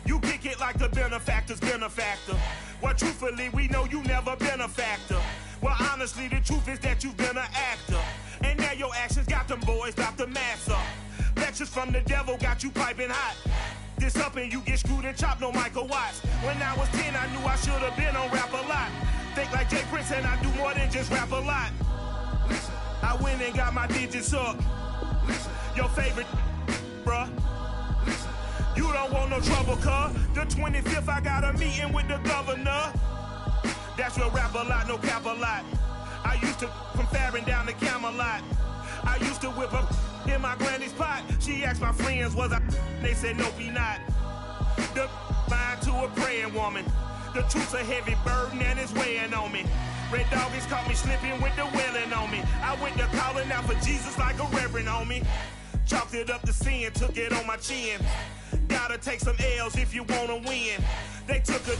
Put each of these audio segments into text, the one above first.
You kick it like the benefactor's benefactor. Well, truthfully, we know you never been a factor. Well, honestly, the truth is that you've been an actor. And now your actions got them boys about to mass up. Lectures from the devil got you piping hot. This up and you get screwed and chopped, no Michael Watts. When I was 10, I knew I should have been on Rap a Lot. Think like Jay Prince and I do more than just rap a lot. I went and got my digits up. Your favorite, bruh. You don't want no trouble, cuz. The 25th, I got a meeting with the governor. That's your Rap a Lot, no cap a lot. I used to from Farron down to Camelot. I used to whip up in my granny's pot. She asked my friends, was I? They said, nope, he not. The line to a praying woman. The truth's a heavy burden and it's weighing on me. Red Doggies caught me slipping with the wailing on me. I went to calling out for Jesus like a reverend on me. Chalked it up to sin, took it on my chin. Gotta take some L's if you wanna win. They took a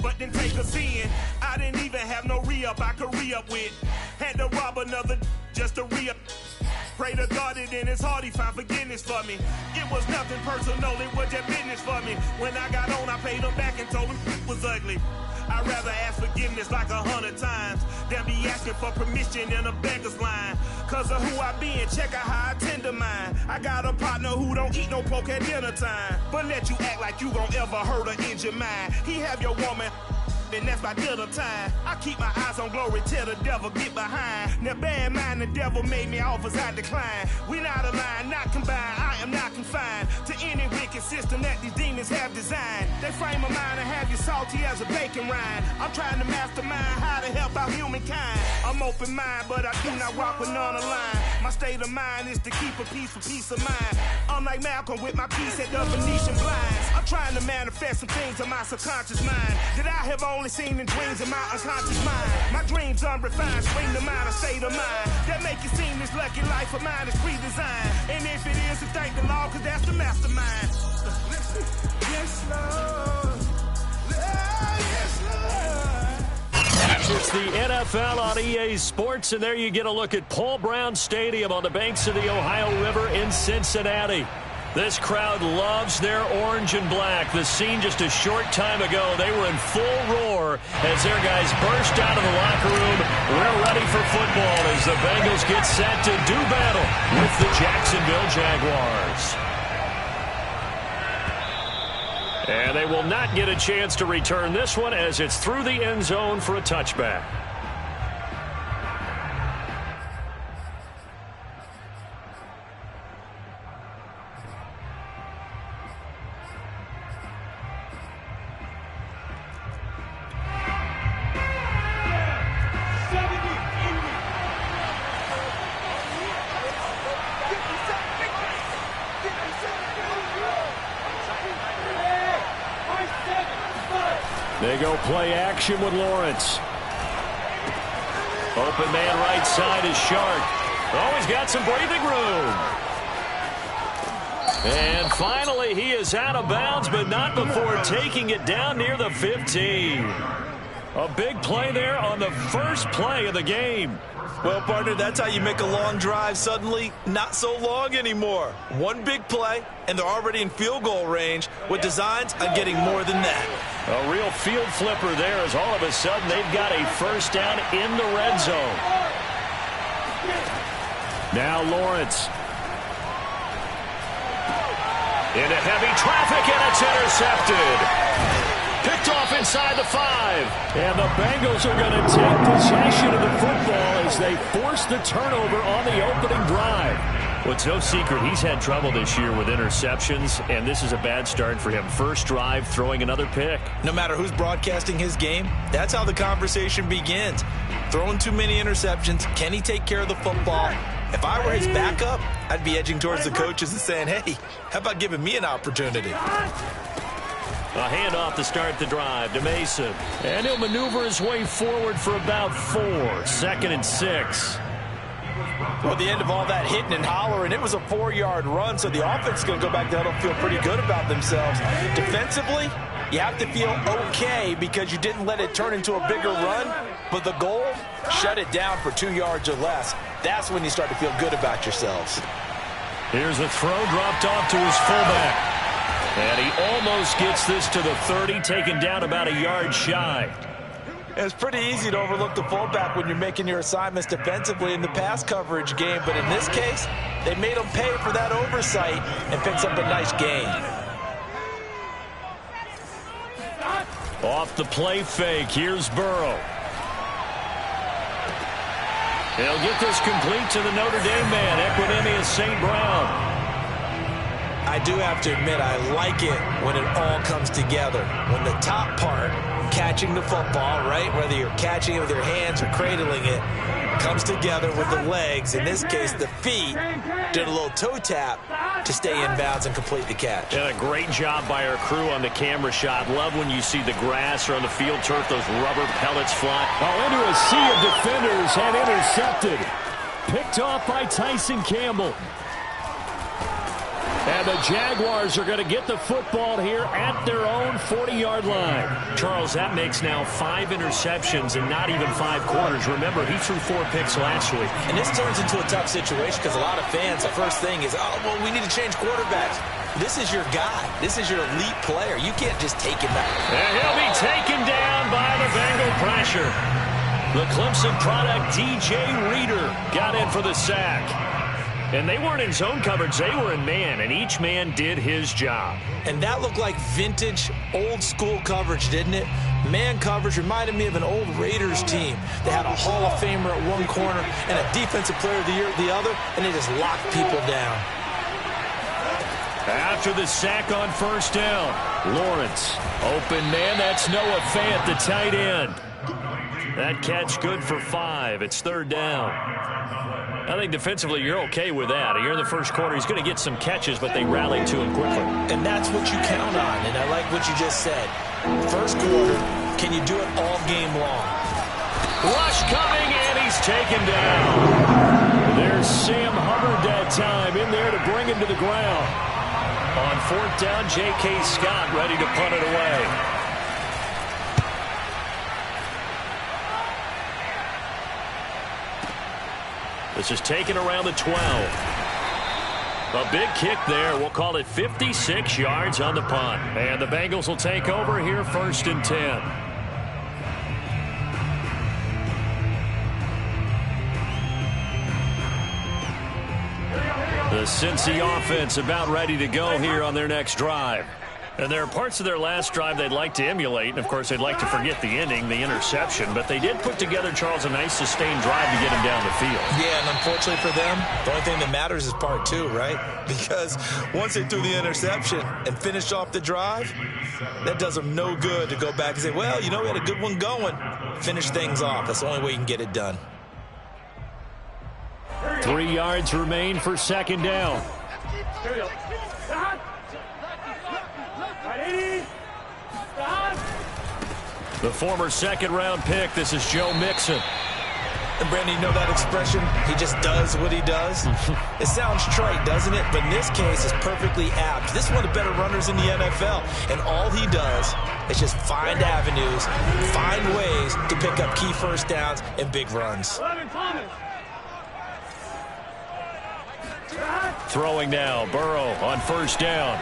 but didn't take a sin. I didn't even have no re-up I could re-up with. Had to rob another just to re-up. Pray to God it in his heart he found forgiveness for me. It was nothing personal, it was just business for me. When I got on, I paid him back and told him it was ugly. I'd rather ask forgiveness like 100 times than be asking for permission in a beggar's line. Cause of who I be and check out how I tend to mine. I got a partner who don't eat no pork at dinner time, but let you act like you gon' ever hurt or injure mine. He have your woman and that's by dinner time. I keep my eyes on glory till the devil get behind. Now bear in mind the devil made me offers I decline. We not aligned, not combined, I am not confined to any wicked system that these demons have designed. They frame a mind and have you salty as a bacon rind. I'm trying to mastermind how to help out humankind. I'm open mind, but I do not rock with none aligned. My state of mind is to keep a peace for peace of mind. Unlike Malcolm with my peace at the Venetian blinds. I'm trying to manifest some things in my subconscious mind that I have only seen in dreams in my unconscious mind. My dreams unrefined, swing the mind, a state of mind that make it seem this lucky life of mine is pre-designed. And if it is, then thank the Lord, cause that's the mastermind. Yes, Lord. Yes, Lord. It's the NFL on EA Sports, and there you get a look at Paul Brown Stadium on the banks of the Ohio River in Cincinnati. This crowd loves their orange and black. The scene just a short time ago, they were in full roar as their guys burst out of the locker room. We're ready for football as the Bengals get set to do battle with the Jacksonville Jaguars. And they will not get a chance to return this one as it's through the end zone for a touchback. They go play action with Lawrence. Open man right side is Shark. Oh, he's got some breathing room. And finally, he is out of bounds, but not before taking it down near the 15. A big play there on the first play of the game. Well, partner, that's how you make a long drive suddenly not so long anymore. One big play, and they're already in field goal range with designs on getting more than that. A real field flipper there as all of a sudden they've got a first down in the red zone. Now Lawrence. Into heavy traffic, and it's intercepted. Picked off inside the 5. And the Bengals are going to take possession of the football as they force the turnover on the opening drive. Well, it's no secret he's had trouble this year with interceptions, and this is a bad start for him. First drive, throwing another pick. No matter who's broadcasting his game, that's how the conversation begins. Throwing too many interceptions, can he take care of the football? If I were his backup, I'd be edging towards the coaches and saying, hey, how about giving me an opportunity? A handoff to start the drive to Mason. And he'll maneuver his way forward for about 4. 2nd and 6. Well, at the end of all that hitting and hollering, it was a 4-yard run, so the offense is going to go back down and feel pretty good about themselves. Defensively, you have to feel okay because you didn't let it turn into a bigger run, but the goal, shut it down for 2 yards or less. That's when you start to feel good about yourselves. Here's a throw dropped off to his fullback. And he almost gets this to the 30, taken down about a yard shy. It's pretty easy to overlook the fullback when you're making your assignments defensively in the pass coverage game, but in this case, they made him pay for that oversight and picks up a nice gain. Off the play fake, here's Burrow. He'll get this complete to the Notre Dame man, Equinemius St. Brown. I do have to admit, I like it when it all comes together. When the top part, catching the football, right, whether you're catching it with your hands or cradling it, comes together with the legs. In this case, the feet did a little toe tap to stay in bounds and complete the catch. And a great job by our crew on the camera shot. Love when you see the grass or on the field turf, those rubber pellets fly. Oh, into a sea of defenders and intercepted. Picked off by Tyson Campbell. And the Jaguars are going to get the football here at their own 40-yard line. Charles, that makes now 5 interceptions and not even 5 quarters. Remember, he threw 4 picks last week. And this turns into a tough situation because a lot of fans, the first thing is, oh, well, we need to change quarterbacks. This is your guy. This is your elite player. You can't just take him out. And he'll be taken down by the Bengal pressure. The Clemson product, DJ Reader, got in for the sack. And they weren't in zone coverage, they were in man, and each man did his job. And that looked like vintage, old-school coverage, didn't it? Man coverage reminded me of an old Raiders team. They had a Hall of Famer at one corner and a Defensive Player of the Year at the other, and they just locked people down. After the sack on first down, Lawrence, open man, that's Noah Fant, the tight end. That catch good for 5, it's 3rd down. I think defensively you're okay with that. Here in the first quarter, he's going to get some catches, but they rallied to him quickly. And that's what you count on, and I like what you just said. First quarter, can you do it all game long? Rush coming, and he's taken down. There's Sam Hubbard that time in there to bring him to the ground. On 4th down, J.K. Scott ready to punt it away. This is taken around the 12. A big kick there. We'll call it 56 yards on the punt. And the Bengals will take over here 1st and 10. The Cincy offense about ready to go here on their next drive. And there are parts of their last drive they'd like to emulate. And, of course, they'd like to forget the ending, the interception. But they did put together, Charles, a nice sustained drive to get him down the field. Yeah, and unfortunately for them, the only thing that matters is part 2, right? Because once they threw the interception and finished off the drive, that does them no good to go back and say, well, you know, we had a good one going. Finish things off. That's the only way you can get it done. 3 yards remain for 2nd down. The former 2nd-round pick, this is Joe Mixon. And, Brandon, you know that expression? He just does what he does? It sounds trite, doesn't it? But in this case, it's perfectly apt. This is one of the better runners in the NFL. And all he does is just find avenues, find ways to pick up key first downs and big runs. Throwing now, Burrow on 1st down.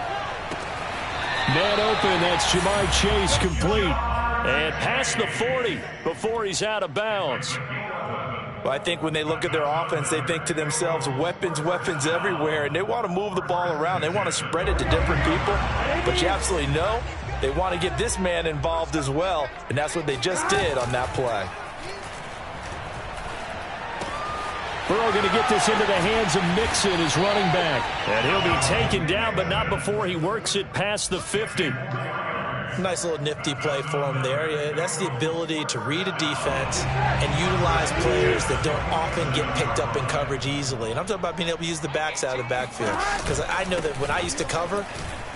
Man open, that's Jamar Chase complete. And past the 40 before he's out of bounds. Well, I think when they look at their offense, they think to themselves, weapons, weapons everywhere, and they want to move the ball around. They want to spread it to different people, but you absolutely know they want to get this man involved as well, and that's what they just did on that play. Burrow going to get this into the hands of Mixon, his running back. And he'll be taken down, but not before he works it past the 50. Nice little nifty play for him there. Yeah, that's the ability to read a defense and utilize players that don't often get picked up in coverage easily. And I'm talking about being able to use the backs out of the backfield. Because I know that when I used to cover,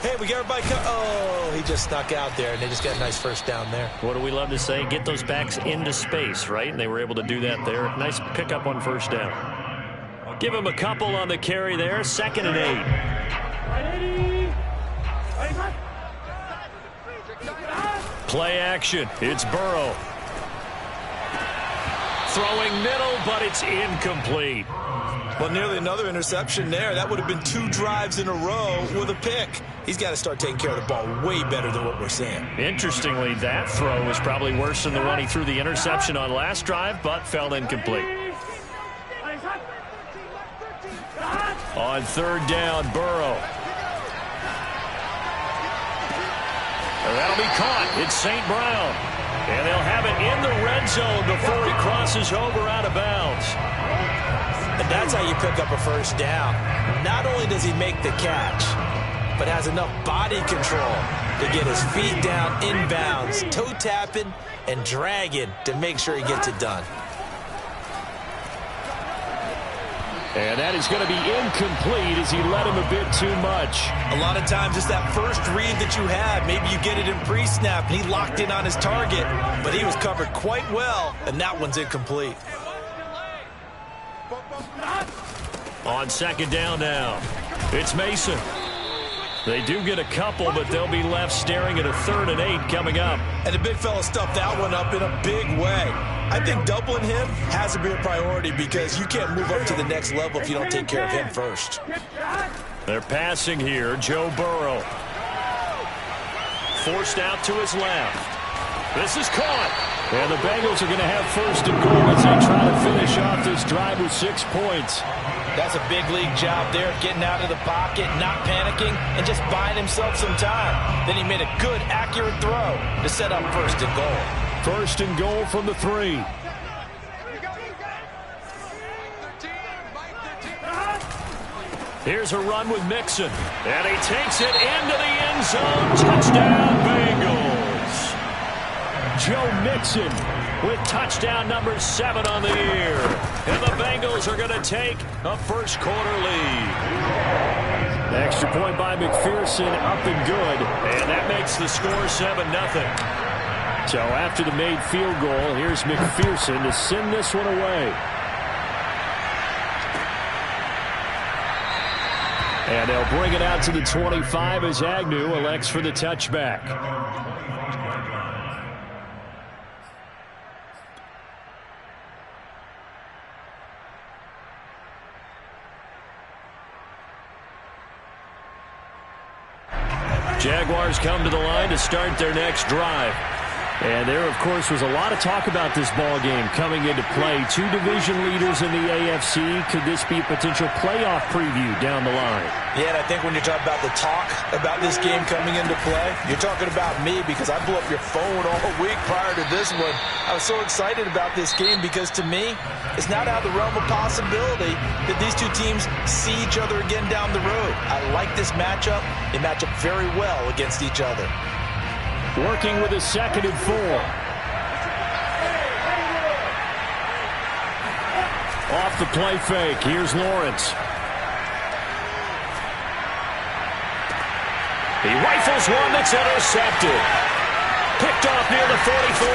hey, we got everybody oh, he just snuck out there, and they just got a nice first down there. What do we love to say? Get those backs into space, right? And they were able to do that there. Nice pickup on 1st down. Give him a couple on the carry there. 2nd and 8. Play action. It's Burrow. Throwing middle, but it's incomplete. Well, nearly another interception there. That would have been 2 drives in a row with a pick. He's got to start taking care of the ball way better than what we're seeing. Interestingly, that throw was probably worse than the one he threw the interception on last drive, but fell incomplete. On 3rd down, Burrow. That'll be caught. It's St. Brown. And they'll have it in the red zone before he crosses over out of bounds. And that's how you pick up a first down. Not only does he make the catch, but has enough body control to get his feet down inbounds, toe tapping and dragging to make sure he gets it done. And that is going to be incomplete as he led him a bit too much. A lot of times it's that first read that you have. Maybe you get it in pre-snap. He locked in on his target, but he was covered quite well, and that one's incomplete. On 2nd down now, it's Mason. They do get a couple, but they'll be left staring at a 3rd and 8 coming up. And the big fella stuffed that one up in a big way. I think doubling him has to be a priority because you can't move up to the next level if you don't take care of him first. They're passing here. Joe Burrow. Forced out to his left. This is caught. And the Bengals are going to have 1st and goal as they try to finish off this drive with 6 points. That's a big league job there, getting out of the pocket, not panicking, and just buying himself some time. Then he made a good, accurate throw to set up 1st and goal. 1st and goal from the 3. Here's a run with Mixon. And he takes it into the end zone. Touchdown, Bengals. Joe Mixon with touchdown number 7 on the year. And the Bengals are going to take a 1st quarter lead. The extra point by McPherson up and good. And that makes the score 7-0. So after the made field goal, here's McPherson to send this one away. And they'll bring it out to the 25 as Agnew elects for the touchback. Jaguars come to the line to start their next drive. And there, of course, was a lot of talk about this ball game coming into play. 2 division leaders in the AFC. Could this be a potential playoff preview down the line? Yeah, and I think when you're talking about the talk about this game coming into play, you're talking about me because I blew up your phone all week prior to this one. I was so excited about this game because, to me, it's not out of the realm of possibility that these 2 teams see each other again down the road. I like this matchup. They match up very well against each other. Working with a 2nd and 4. Off the play fake. Here's Lawrence. He rifles one that's intercepted. Picked off near the 44.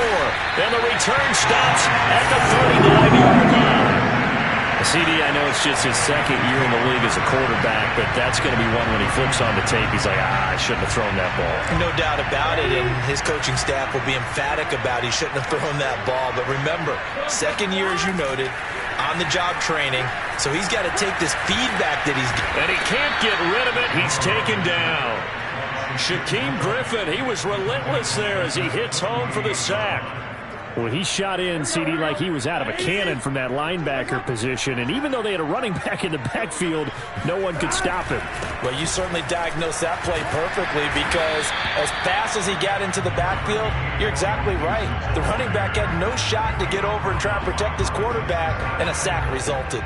And the return stops at the 39-yard line. CD, I know it's just his 2nd year in the league as a quarterback, but that's going to be one when he flips on the tape. He's like, I shouldn't have thrown that ball. No doubt about it, and his coaching staff will be emphatic about he shouldn't have thrown that ball. But remember, 2nd year, as you noted, on-the-job training, so he's got to take this feedback that he's getting. And he can't get rid of it. He's taken down. Shaquem Griffin, he was relentless there as he hits home for the sack. Well, he shot in, CD, like he was out of a cannon from that linebacker position. And even though they had a running back in the backfield, no one could stop him. Well, you certainly diagnosed that play perfectly because as fast as he got into the backfield, you're exactly right. The running back had no shot to get over and try and protect his quarterback, and a sack resulted.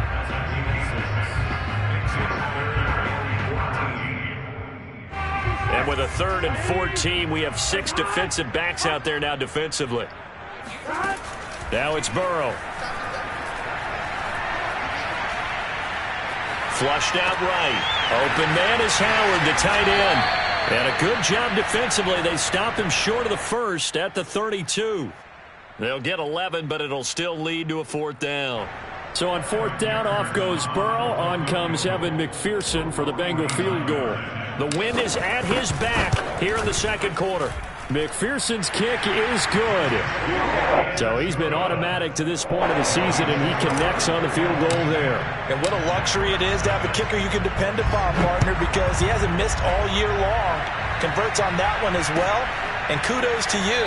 And with a 3rd and 14, we have 6 defensive backs out there now defensively. Now it's Burrow. Flushed out right. Open man is Howard, the tight end. And a good job defensively. They stop him short of the 1st at the 32. They'll get 11, but it'll still lead to a 4th down. So on 4th down, off goes Burrow. On comes Evan McPherson for the Bengal field goal. The wind is at his back here in the 2nd quarter. McPherson's kick is good. So he's been automatic to this point of the season, and he connects on the field goal there. And what a luxury it is to have a kicker you can depend upon, partner, because he hasn't missed all year long. Converts on that one as well. And kudos to you.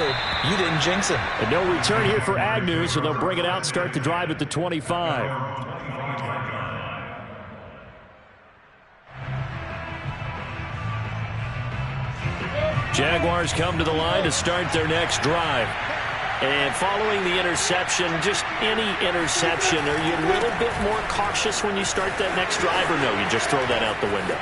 You didn't jinx him. And no return here for Agnew, so they'll bring it out, start the drive at the 25. Jaguars come to the line to start their next drive. And following the interception, just any interception, are you a little bit more cautious when you start that next drive, or no, you just throw that out the window?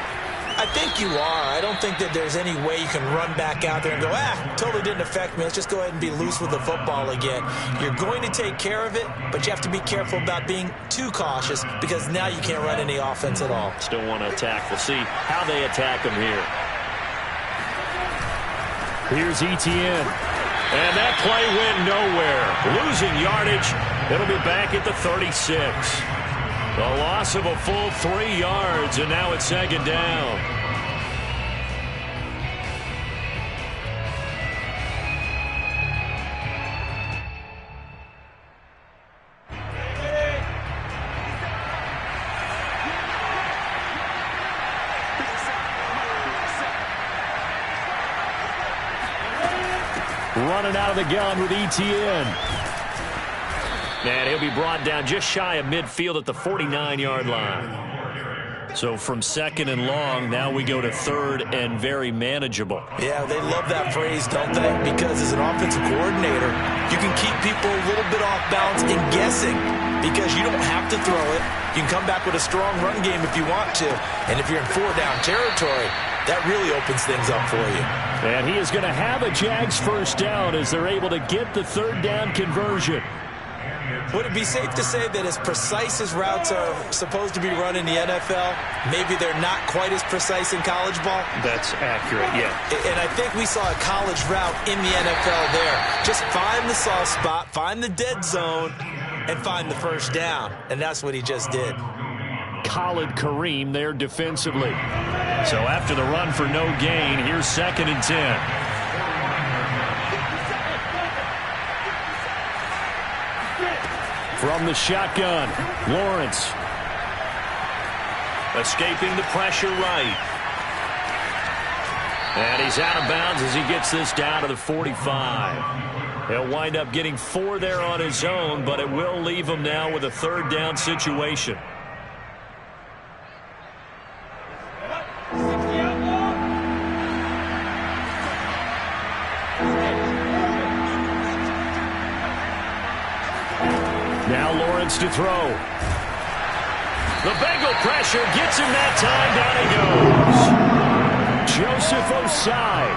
I think you are. I don't think that there's any way you can run back out there and go, totally didn't affect me. Let's just go ahead and be loose with the football again. You're going to take care of it, but you have to be careful about being too cautious because now you can't run any offense at all. Still want to attack. We'll see how they attack them here. Here's Etienne. And that play went nowhere. Losing yardage. It'll be back at the 36. The loss of a full 3 yards, and now it's second down. Running out of the gun with Etienne. And he'll be brought down just shy of midfield at the 49-yard line. So from second and long, now we go to third and very manageable. Yeah, they love that phrase, don't they? Because as an offensive coordinator, you can keep people a little bit off balance and guessing because you don't have to throw it. You can come back with a strong run game if you want to. And if you're in 4-down territory, that really opens things up for you. And he is going to have a Jags first down as they're able to get the third down conversion. Would it be safe to say that as precise as routes are supposed to be run in the NFL, maybe they're not quite as precise in college ball? That's accurate, yeah. And I think we saw a college route in the NFL there. Just find the soft spot, find the dead zone, and find the first down. And that's what he just did. Khalid Kareem there defensively. So after the run for no gain, here's 2nd and 10. From the shotgun, Lawrence. Escaping the pressure right. And he's out of bounds as he gets this down to the 45. He'll wind up getting 4 there on his own, but it will leave him now with a third down situation. Now Lawrence to throw. The Bengal pressure gets him that time. Down he goes. Joseph Osai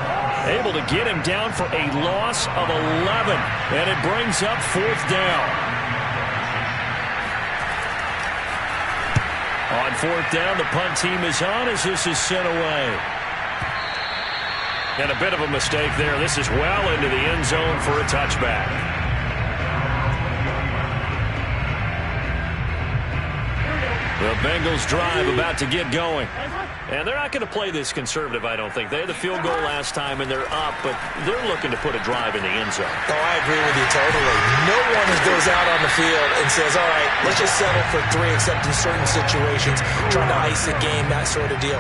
able to get him down for a loss of 11. And it brings up 4th down. On 4th down, the punt team is on as this is sent away. And a bit of a mistake there. This is well into the end zone for a touchback. The Bengals drive about to get going. And they're not going to play this conservative, I don't think. They had the field goal last time, and they're up, but they're looking to put a drive in the end zone. Oh, I agree with you totally. No one goes out on the field and says, all right, let's just settle for 3, except in certain situations, trying to ice a game, that sort of deal.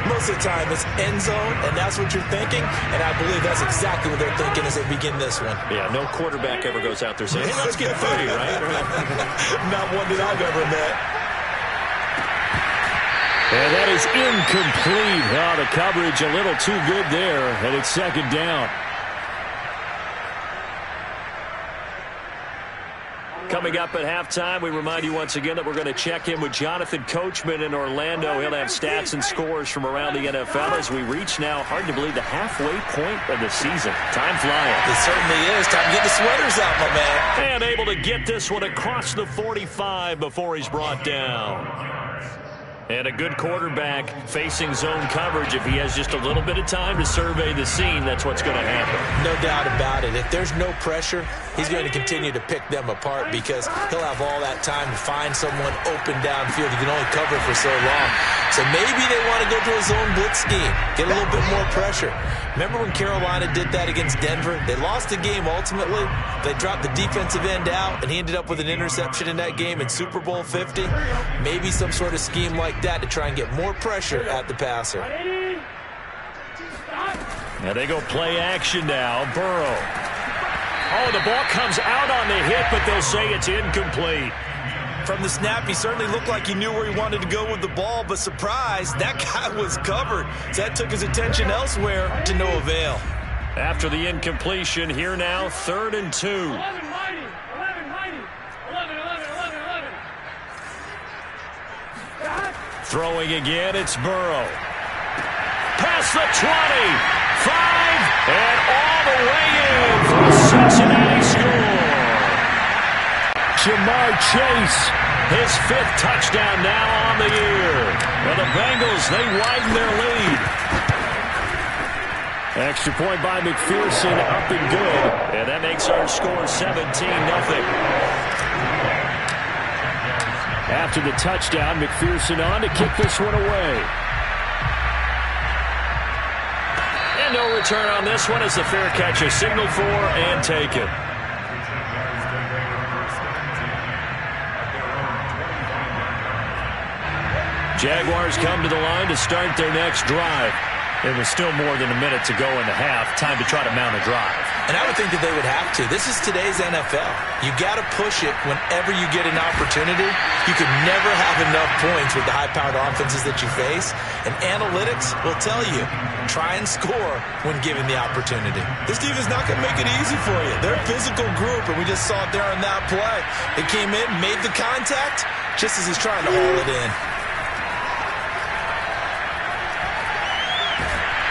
Most of the time, it's end zone, and that's what you're thinking, and I believe that's exactly what they're thinking as they begin this one. Yeah, no quarterback ever goes out there saying, hey, let's get 30, right? Not one that I've ever met. And that is incomplete. Oh, the coverage a little too good there, and it's 2nd down. Coming up at halftime, we remind you once again that we're going to check in with Jonathan Coachman in Orlando. He'll have stats and scores from around the NFL as we reach now, hard to believe, the halfway point of the season. Time flying. It certainly is. Time to get the sweaters out, my man. And able to get this one across the 45 before he's brought down. And a good quarterback facing zone coverage. If he has just a little bit of time to survey the scene, that's what's going to happen. No doubt about it. If there's no pressure, he's going to continue to pick them apart because he'll have all that time to find someone open downfield. He can only cover for so long. So maybe they want to go to a zone blitz scheme, get a little bit more pressure. Remember when Carolina did that against Denver? They lost the game ultimately. They dropped the defensive end out, and he ended up with an interception in that game in Super Bowl 50. Maybe some sort of scheme like that to try and get more pressure at the passer. Now they go play action now. Burrow. Oh, the ball comes out on the hit, but they'll say it's incomplete. From the snap, he certainly looked like he knew where he wanted to go with the ball, but surprise, that guy was covered. So that took his attention elsewhere to no avail. After the incompletion, here now, 3rd and 2. 11. Throwing again, it's Burrow. Past the 20, 5, and all the way in for the Cincinnati score. Jamar Chase, his 5th touchdown now on the year. Well, the Bengals, they widen their lead. Extra point by McPherson, up and good. And that makes our score 17-0. After the touchdown, McPherson on to kick this one away. And no return on this one as the fair catch is signaled for and taken. Jaguars come to the line to start their next drive. It was still more than a minute to go in the half. Time to try to mount a drive. And I would think that they would have to. This is today's NFL. You got to push it whenever you get an opportunity. You can never have enough points with the high-powered offenses that you face. And analytics will tell you, try and score when given the opportunity. This team is not going to make it easy for you. They're a physical group, and we just saw it there on that play. They came in, made the contact, just as he's trying to haul it in.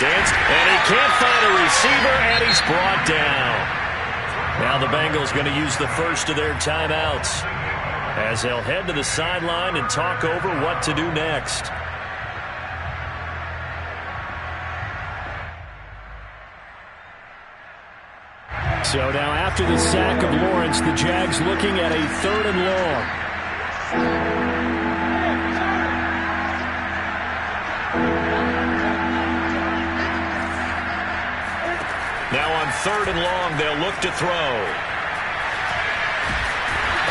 And he can't find a receiver, and he's brought down. Now the Bengals going to use the first of their timeouts as they'll head to the sideline and talk over what to do next. So now after the sack of Lawrence, the Jags looking at a 3rd and long. Now on 3rd and long, they'll look to throw.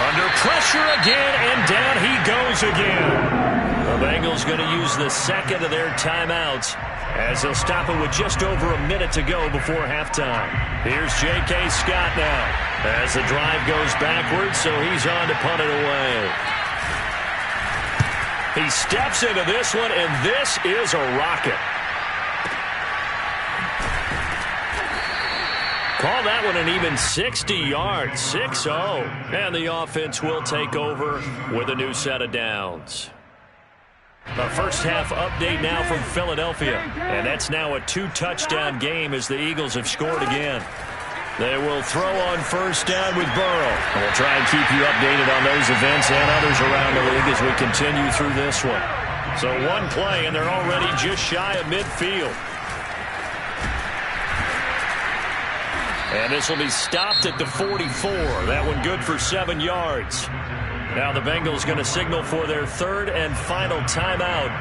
Under pressure again, and down he goes again. The Bengals going to use the second of their timeouts as they'll stop it with just over a minute to go before halftime. Here's J.K. Scott now as the drive goes backwards, so he's on to punt it away. He steps into this one, and this is a rocket. Call that one an even 60 yards, 6-0. And the offense will take over with a new set of downs. The first half update now from Philadelphia. And that's now a 2-touchdown game as the Eagles have scored again. They will throw on first down with Burrow. And we'll try and keep you updated on those events and others around the league as we continue through this one. So one play, and they're already just shy of midfield. And this will be stopped at the 44. That one good for 7 yards. Now the Bengals going to signal for their 3rd and final timeout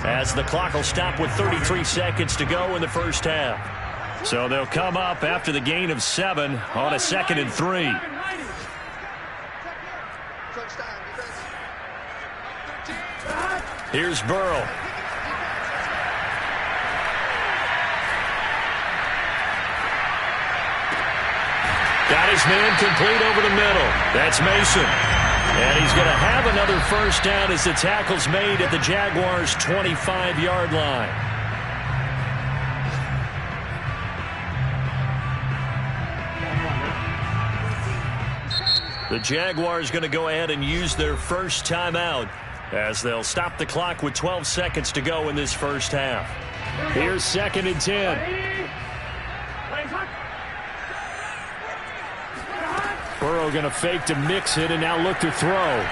as the clock will stop with 33 seconds to go in the first half. So they'll come up after the gain of 7 on a 2nd and 3. Here's Burrow. Got his man complete over the middle. That's Mason. And he's going to have another first down as the tackle's made at the Jaguars' 25-yard line. The Jaguars going to go ahead and use their first timeout as they'll stop the clock with 12 seconds to go in this first half. Here's 2nd and 10. Burrow going to fake to mix it and now look to throw.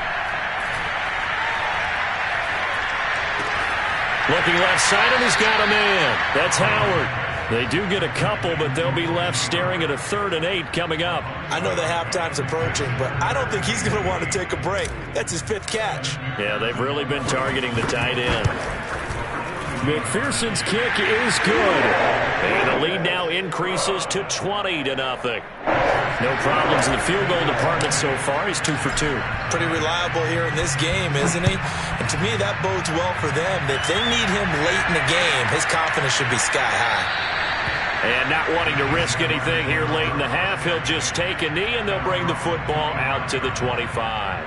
Looking left side, and he's got a man. That's Howard. They do get a couple, but they'll be left staring at a 3rd and 8 coming up. I know the halftime's approaching, but I don't think he's going to want to take a break. That's his 5th catch. Yeah, they've really been targeting the tight end. McPherson's kick is good. And the lead now increases to 20-0. No problems in the field goal department so far. He's 2 for 2. Pretty reliable here in this game, isn't he? And to me, that bodes well for them. If they need him late in the game, his confidence should be sky high. And not wanting to risk anything here late in the half, he'll just take a knee, and they'll bring the football out to the 25.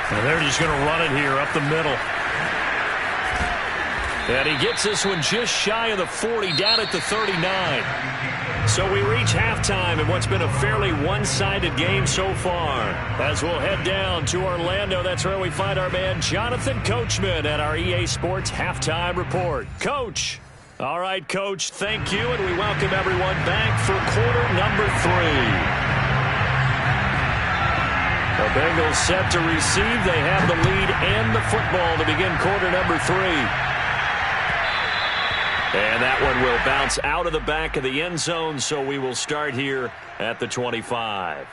And they're just going to run it here up the middle. And he gets this one just shy of the 40, down at the 39. So we reach halftime in what's been a fairly one-sided game so far. As we'll head down to Orlando, that's where we find our man Jonathan Coachman at our EA Sports Halftime Report. Coach. All right, Coach, thank you, and we welcome everyone back for quarter number 3. The Bengals set to receive. They have the lead and the football to begin quarter number 3. And that one will bounce out of the back of the end zone, so we will start here at the 25.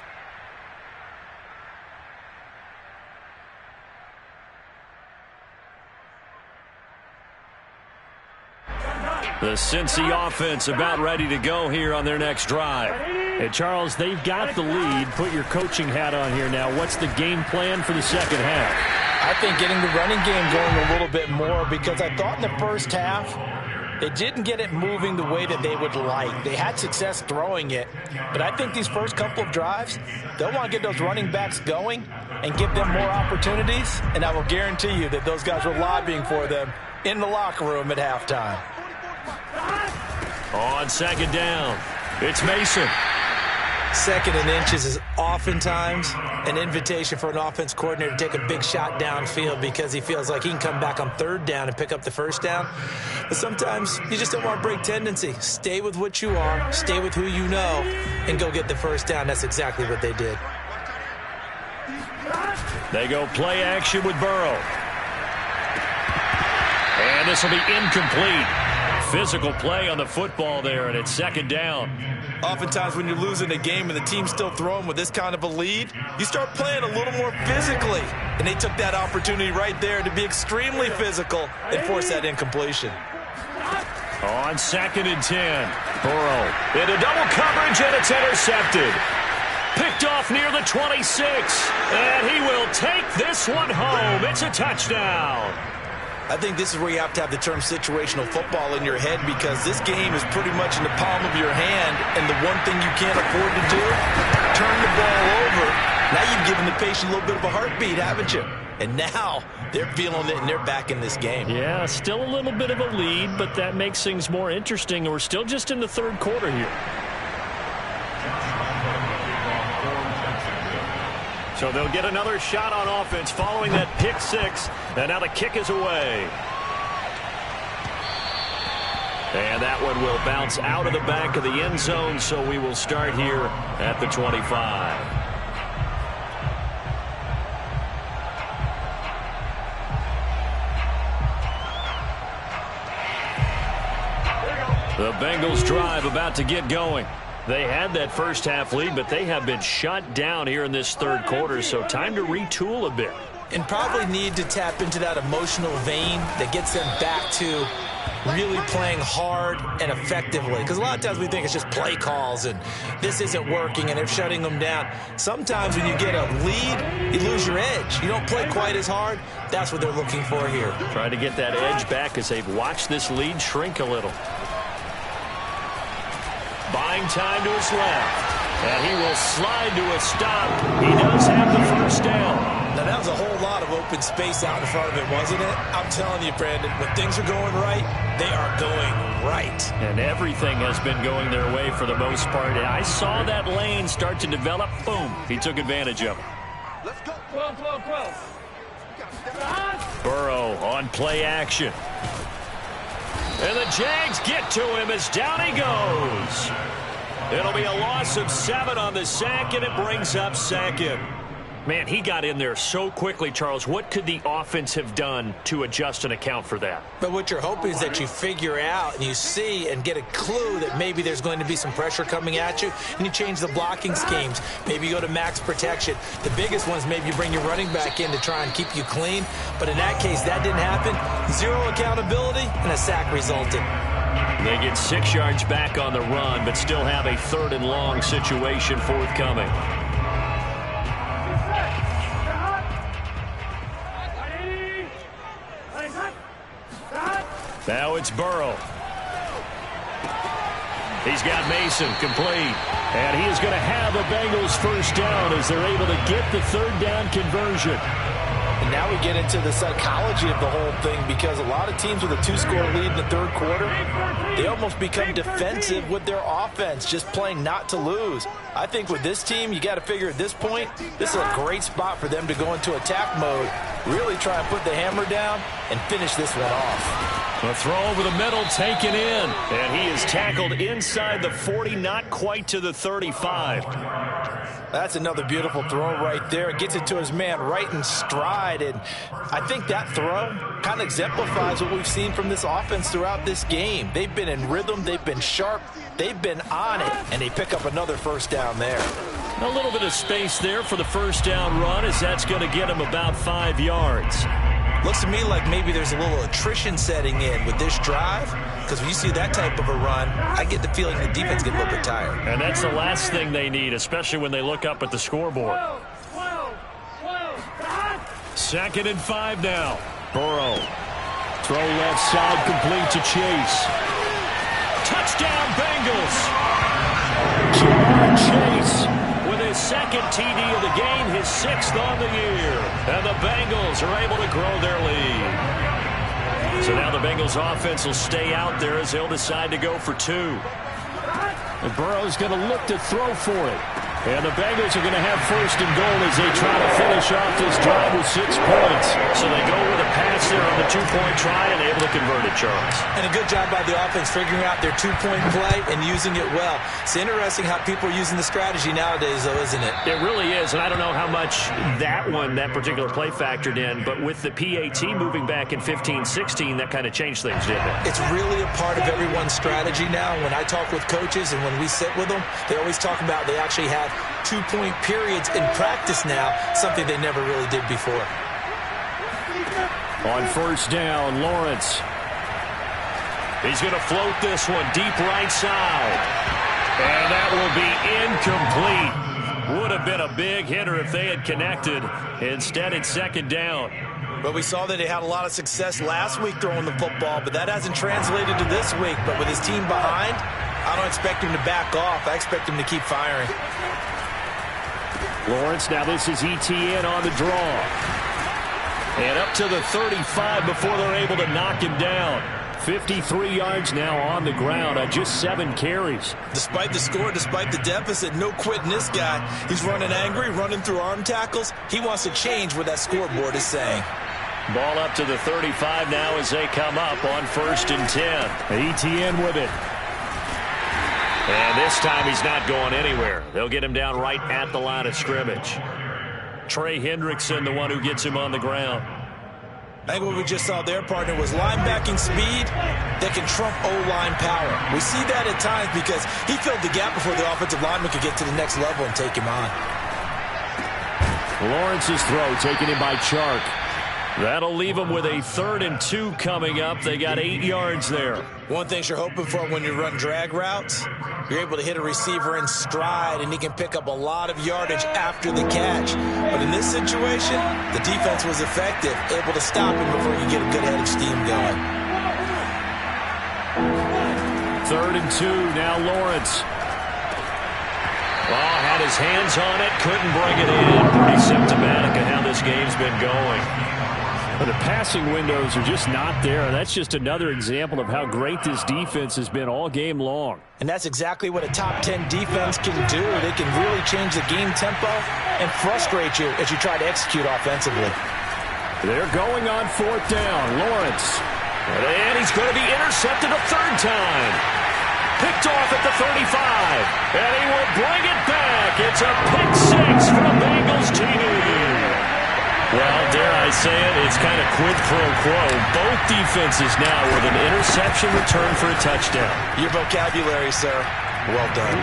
The Cincy offense about ready to go here on their next drive. Hey, Charles, they've got the lead. Put your coaching hat on here now. What's the game plan for the second half? I think getting the running game going a little bit more, because I thought in the first half they didn't get it moving the way that they would like. They had success throwing it, but I think these first couple of drives, they'll want to get those running backs going and give them more opportunities, and I will guarantee you that those guys were lobbying for them in the locker room at halftime. On second down, it's Mason. Second and inches is oftentimes an invitation for an offense coordinator to take a big shot downfield because he feels like he can come back on third down and pick up the first down. But sometimes you just don't want to break tendency. Stay with what you are, stay with who you know, and go get the first down. That's exactly what they did. They go play action with Burrow. And this will be incomplete. Physical play on the football there, and it's second down. Oftentimes when you're losing a game and the team's still throwing with this kind of a lead, you start playing a little more physically. And they took that opportunity right there to be extremely physical and force that incompletion. On second and 10, Burrow into double coverage, and it's intercepted. Picked off near the 26, and he will take this one home. It's a touchdown. I think this is where you have to have the term situational football in your head, because this game is pretty much in the palm of your hand, and the one thing you can't afford to do, turn the ball over. Now you've given the patient a little bit of a heartbeat, haven't you? And now they're feeling it, and they're back in this game. Yeah, still a little bit of a lead, but that makes things more interesting. We're still just in the third quarter here. So they'll get another shot on offense following that pick six. And now the kick is away. And that one will bounce out of the back of the end zone, so we will start here at the 25. The Bengals drive about to get going. They had that first half lead, but they have been shut down here in this third quarter, so time to retool a bit. And probably need to tap into that emotional vein that gets them back to really playing hard and effectively. Because a lot of times we think it's just play calls and this isn't working and they're shutting them down. Sometimes when you get a lead, you lose your edge. You don't play quite as hard. That's what they're looking for here. Trying to get that edge back as they've watched this lead shrink a little. Buying time to his left. And he will slide to a stop. He does have the first down. Now, that was a whole lot of open space out in front of it, wasn't it? I'm telling you, Brandon, when things are going right, they are going right. And everything has been going their way for the most part. And I saw that lane start to develop. Boom. He took advantage of it. Let's go. 12. Burrow on play action. And the Jags get to him as down he goes. It'll be a loss of 7 on the sack, and it brings up second. Man, he got in there so quickly, Charles. What could the offense have done to adjust and account for that? But what you're hoping is that you figure out and you see and get a clue that maybe there's going to be some pressure coming at you, and you change the blocking schemes. Maybe you go to max protection. The biggest one is maybe you bring your running back in to try and keep you clean. But in that case, that didn't happen. Zero accountability, and a sack resulted. They get 6 yards back on the run, but still have a 3rd and long situation forthcoming. Now it's Burrow. He's got Mason complete. And he is going to have a Bengals first down as they're able to get the 3rd down conversion. And now we get into the psychology of the whole thing, because a lot of teams with a 2-score lead in the 3rd quarter, they almost become defensive with their offense, just playing not to lose. I think with this team, you got to figure at this point, this is a great spot for them to go into attack mode, really try and put the hammer down and finish this one off. A throw over the middle taken in, and he is tackled inside the 40, not quite to the 35. That's another beautiful throw right there. It gets it to his man right in stride, and I think that throw kind of exemplifies what we've seen from this offense throughout this game. They've been in rhythm, they've been sharp, they've been on it, and they pick up another first down there. A little bit of space there for the first down run, as that's going to get him about 5 yards. Looks to me like maybe there's a little attrition setting in with this drive, because when you see that type of a run, I get the feeling the defense gets a little bit tired. And that's the last thing they need, especially when they look up at the scoreboard. 2nd and 5 now. Burrow. Throw left side, complete to Chase. Touchdown, Bengals! Jamar Chase with his 2nd TD of the game, his 6th on the year. And the Bengals are able to grow their lead. So now the Bengals offense will stay out there as they'll decide to go for 2. And Burrow's going to look to throw for it. And the Bengals are going to have 1st and goal as they try to finish off this drive with 6 points. So they go with a pass there on the 2-point try and able to convert it, Charles. And a good job by the offense figuring out their 2-point play and using it well. It's interesting how people are using the strategy nowadays, though, isn't it? It really is, and I don't know how much that particular play factored in, but with the PAT moving back in 15-16, that kind of changed things, didn't it? It's really a part of everyone's strategy now. When I talk with coaches and when we sit with them, they always talk about they actually have 2-point periods in practice now, something they never really did before. On first down, Lawrence. He's going to float this one deep right side. And that will be incomplete. Would have been a big hitter if they had connected. Instead, it's 2nd down. But we saw that he had a lot of success last week throwing the football, but that hasn't translated to this week. But with his team behind, I don't expect him to back off. I expect him to keep firing. Lawrence, now this is ETN on the draw. And up to the 35 before they're able to knock him down. 53 yards now on the ground on just 7 carries. Despite the score, despite the deficit, no quitting this guy. He's running angry, running through arm tackles. He wants to change what that scoreboard is saying. Ball up to the 35 now as they come up on 1st and 10. ETN with it. And this time he's not going anywhere. They'll get him down right at the line of scrimmage. Trey Hendrickson, the one who gets him on the ground. I think what we just saw there, partner, was linebacking speed that can trump O-line power. We see that at times because he filled the gap before the offensive lineman could get to the next level and take him on. Lawrence's throw taken in by Chark. That'll leave them with a 3rd and 2 coming up. They got 8 yards there. One thing you're hoping for when you run drag routes, you're able to hit a receiver in stride, and he can pick up a lot of yardage after the catch. But in this situation, the defense was effective, able to stop him before you get a good head of steam going. 3rd and 2, now Lawrence. Oh, had his hands on it, couldn't bring it in. Pretty symptomatic of how this game's been going. But the passing windows are just not there. That's just another example of how great this defense has been all game long. And that's exactly what a top 10 defense can do. They can really change the game tempo and frustrate you as you try to execute offensively. They're going on 4th down. Lawrence. And he's going to be intercepted a 3rd time. Picked off at the 35. And he will bring it back. It's a pick 6 for the Bengals TD. say it, it's kind of quid pro quo. Both defenses now with an interception return for a touchdown. Your vocabulary, sir. Well done.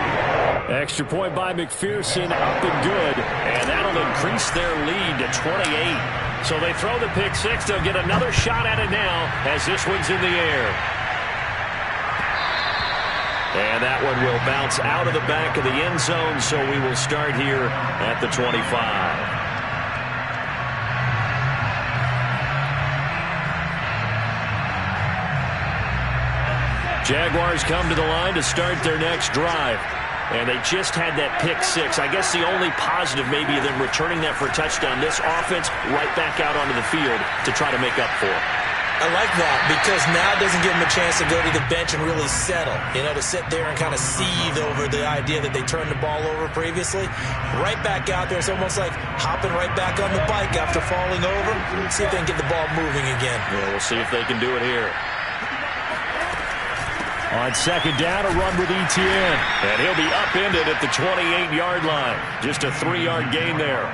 Extra point by McPherson, up and good. And that'll increase their lead to 28. So they throw the pick six. They'll get another shot at it now as this one's in the air. And that one will bounce out of the back of the end zone, so we will start here at the 25. Jaguars come to the line to start their next drive. And they just had that pick six. I guess the only positive maybe of them returning that for a touchdown. This offense right back out onto the field to try to make up for it. I like that because now it doesn't give them a chance to go to the bench and really settle. You know, to sit there and kind of seethe over the idea that they turned the ball over previously. Right back out there. It's almost like hopping right back on the bike after falling over. Let's see if they can get the ball moving again. Yeah, we'll see if they can do it here. On second down, a run with Etienne. And he'll be upended at the 28-yard line. Just a 3-yard gain there.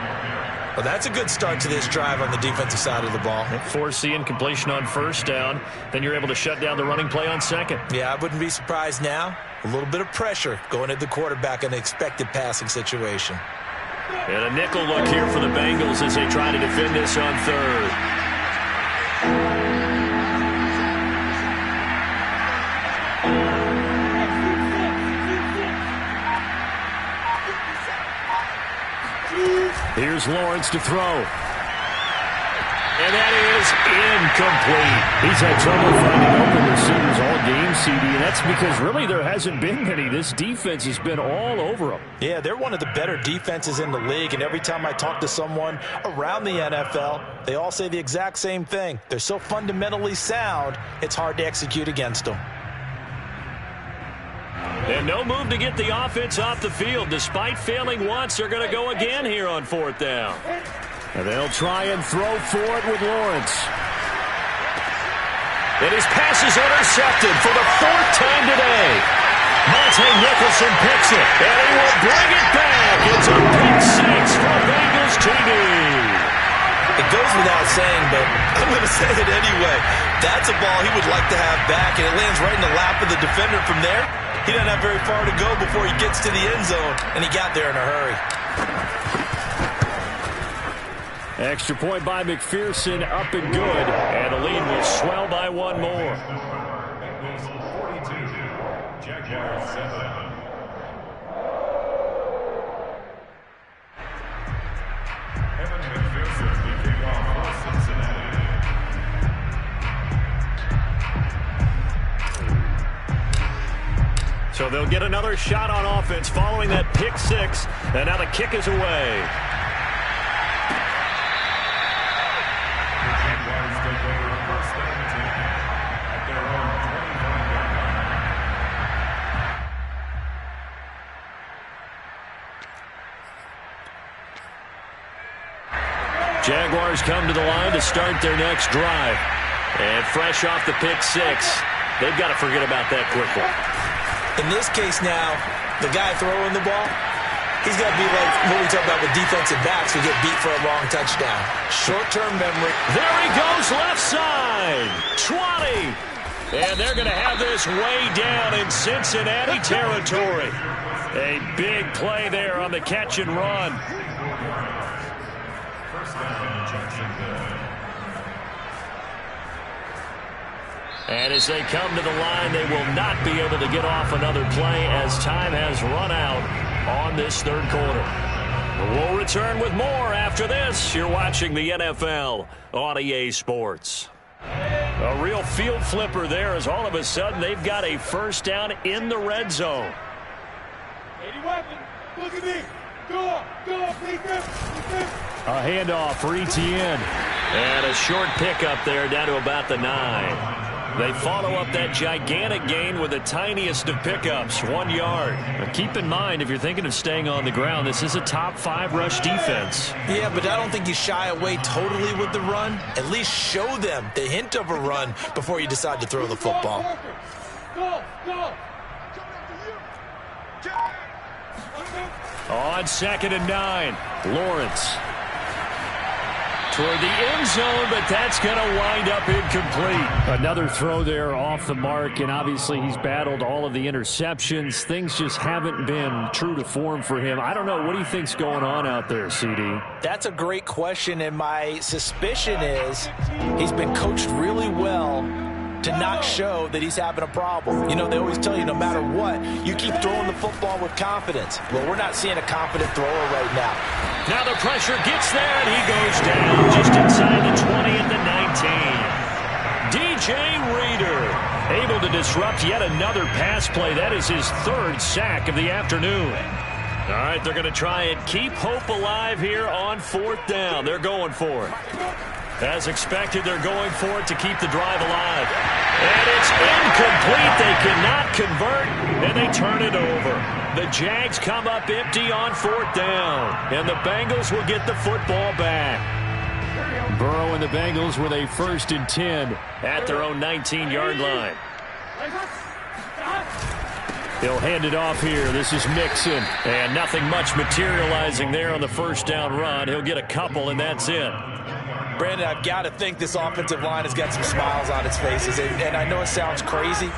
Well, that's a good start to this drive on the defensive side of the ball. Forcing incompletion on first down. Then you're able to shut down the running play on second. Yeah, I wouldn't be surprised now. A little bit of pressure going at the quarterback in an expected passing situation. And a nickel look here for the Bengals as they try to defend this on third. Here's Lawrence to throw. And that is incomplete. He's had trouble finding open receivers all game, CD, and that's because really there hasn't been many. This defense has been all over them. Yeah, they're one of the better defenses in the league, and every time I talk to someone around the NFL, they all say the exact same thing. They're so fundamentally sound, it's hard to execute against them. And no move to get the offense off the field. Despite failing once, they're going to go again here on fourth down. And they'll try and throw for it with Lawrence. And his pass is intercepted for the fourth time today. Monte Nicholson picks it, and he will bring it back. It's a pick six for Bengals TD. It goes without saying, but I'm going to say it anyway. That's a ball he would like to have back, and it lands right in the lap of the defender from there. He doesn't have very far to go before he gets to the end zone, and he got there in a hurry. Extra point by McPherson, up and good, and the lead will swell by one more. Bengals 42, Jaguars 7. Evan McPherson kicking off for Cincinnati. So they'll get another shot on offense following that pick six, and now the kick is away. Jaguars come to the line to start their next drive. And fresh off the pick six, they've got to forget about that quickly. In this case now, the guy throwing the ball, he's got to be like what we talk about with defensive backs who get beat for a long touchdown. Short-term memory. There he goes, left side. 20. And they're going to have this way down in Cincinnati territory. A big play there on the catch and run. And as they come to the line, they will not be able to get off another play as time has run out on this third quarter. We'll return with more after this. You're watching the NFL on EA Sports. A real field flipper there as all of a sudden they've got a first down in the red zone. 80 weapon. Look at me. Go, please. A handoff for Etienne. And a short pickup there down to about the 9. They follow up that gigantic gain with the tiniest of pickups, 1 yard. Now keep in mind, if you're thinking of staying on the ground, this is a top 5 rush defense. Yeah, but I don't think you shy away totally with the run. At least show them the hint of a run before you decide to throw the football. Go. On 2nd and 9, Lawrence. toward the end zone, but that's going to wind up incomplete. Another throw there off the mark, and obviously he's battled all of the interceptions. Things just haven't been true to form for him. I don't know. What do you think's going on out there, CD? That's a great question, and my suspicion is he's been coached really well to not show that he's having a problem. You know, they always tell you no matter what, you keep throwing the football with confidence. Well, we're not seeing a confident thrower right now. Now the pressure gets there, and he goes down just inside the 20 at the 19. DJ Reader able to disrupt yet another pass play. That is his third sack of the afternoon. All right, they're going to try and keep hope alive here on fourth down. They're going for it. As expected, they're going for it to keep the drive alive. And it's incomplete. They cannot convert, and they turn it over. The Jags come up empty on fourth down, and the Bengals will get the football back. Burrow and the Bengals with a 1st and 10 at their own 19-yard line. He'll hand it off here. This is Mixon. And nothing much materializing there on the first down run. He'll get a couple, and that's it. Brandon, I've got to think this offensive line has got some smiles on its faces. And I know it sounds crazy,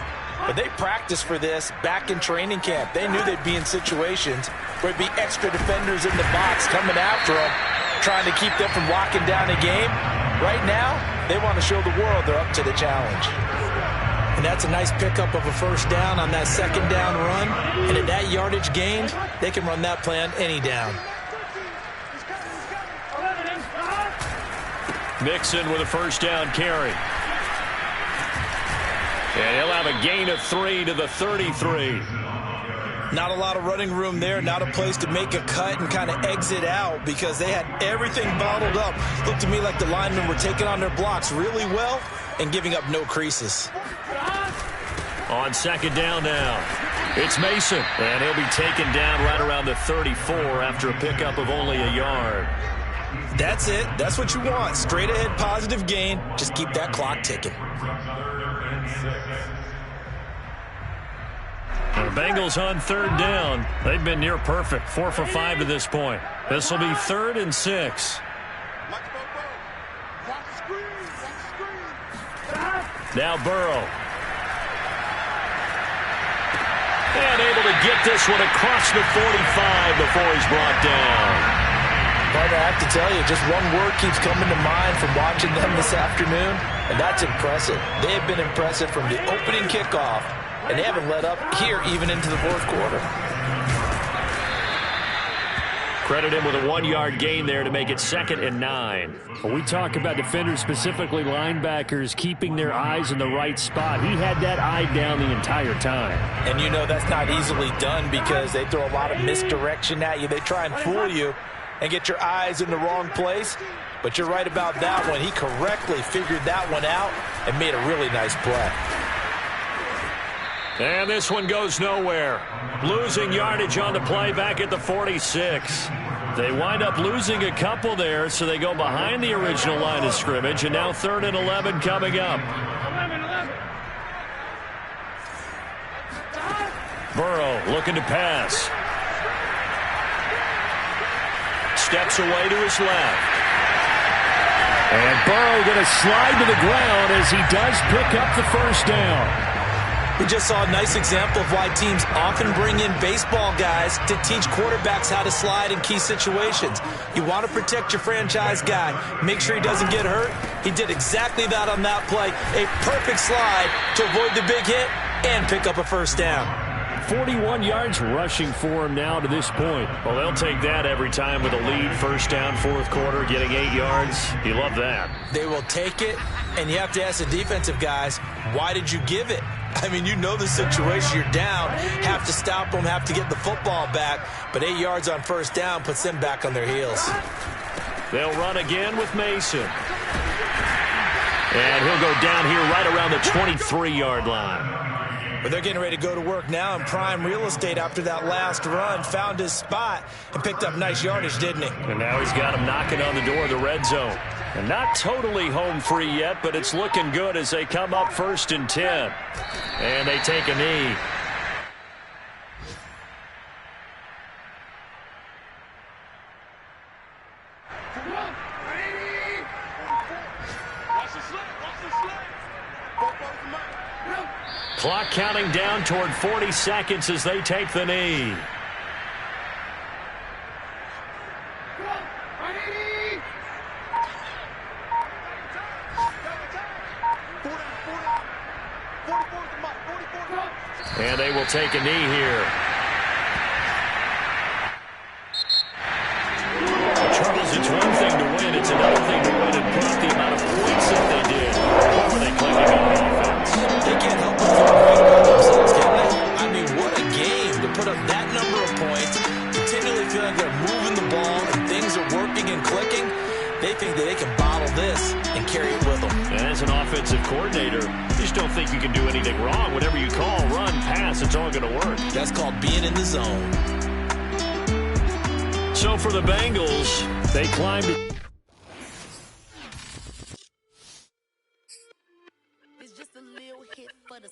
but they practiced for this back in training camp. They knew they'd be in situations where it'd be extra defenders in the box coming after them, trying to keep them from locking down a game. Right now, they want to show the world they're up to the challenge. And that's a nice pickup of a first down on that second down run. And at that yardage gained, they can run that play on any down. Mixon with a first down carry. And he'll have a gain of 3 to the 33. Not a lot of running room there, not a place to make a cut and kind of exit out because they had everything bottled up. Looked to me like the linemen were taking on their blocks really well and giving up no creases. On second down now, it's Mason. And he'll be taken down right around the 34 after a pickup of only a yard. That's it. That's what you want. Straight ahead positive gain. Just keep that clock ticking. The Bengals on third down. They've been near perfect. 4 for 5 to this point. This will be 3rd and 6. Now Burrow. And able to get this one across the 45 before he's brought down. But I have to tell you, just one word keeps coming to mind from watching them this afternoon, and that's impressive. They have been impressive from the opening kickoff, and they haven't let up here even into the fourth quarter. Credit him with a 1-yard gain there to make it 2nd and 9. When we talk about defenders, specifically linebackers, keeping their eyes in the right spot. He had that eye down the entire time. And you know that's not easily done because they throw a lot of misdirection at you. They try and fool you and get your eyes in the wrong place. But you're right about that one. He correctly figured that one out and made a really nice play. And this one goes nowhere. Losing yardage on the play back at the 46. They wind up losing a couple there, so they go behind the original line of scrimmage, and now 3rd and 11 coming up. Burrow looking to pass. Steps away to his left. And Burrow going to slide to the ground as he does pick up the first down. We just saw a nice example of why teams often bring in baseball guys to teach quarterbacks how to slide in key situations. You want to protect your franchise guy. Make sure he doesn't get hurt. He did exactly that on that play. A perfect slide to avoid the big hit and pick up a first down. 41 yards rushing for him now to this point. Well, they'll take that every time with a lead. First down, fourth quarter, getting 8 yards. You love that. They will take it, and you have to ask the defensive guys, why did you give it? I mean, you know the situation. You're down, have to stop them, have to get the football back. But 8 yards on first down puts them back on their heels. They'll run again with Mason. And he'll go down here right around the 23-yard line. But they're getting ready to go to work now in prime real estate after that last run. Found his spot and picked up nice yardage, didn't he? And now he's got him knocking on the door of the red zone. And not totally home free yet, but it's looking good as they come up 1st and 10. And they take a knee. Clock counting down toward 40 seconds as they take the knee. And they will take a knee here. Charles, it's one thing to win. It's another thing to win and put up the amount of points that they did. Where were they clicking on offense? They can't help but feel great about themselves, can they? I mean, what a game to put up that number of points, continually feeling they're moving the ball and things are working and clicking. They think that they can bottle this and carry it with them. And as an offensive coordinator, you just don't think you can do anything wrong. Whatever you call, run, pass, it's all going to work. That's called being in the zone. So for the Bengals, they climbed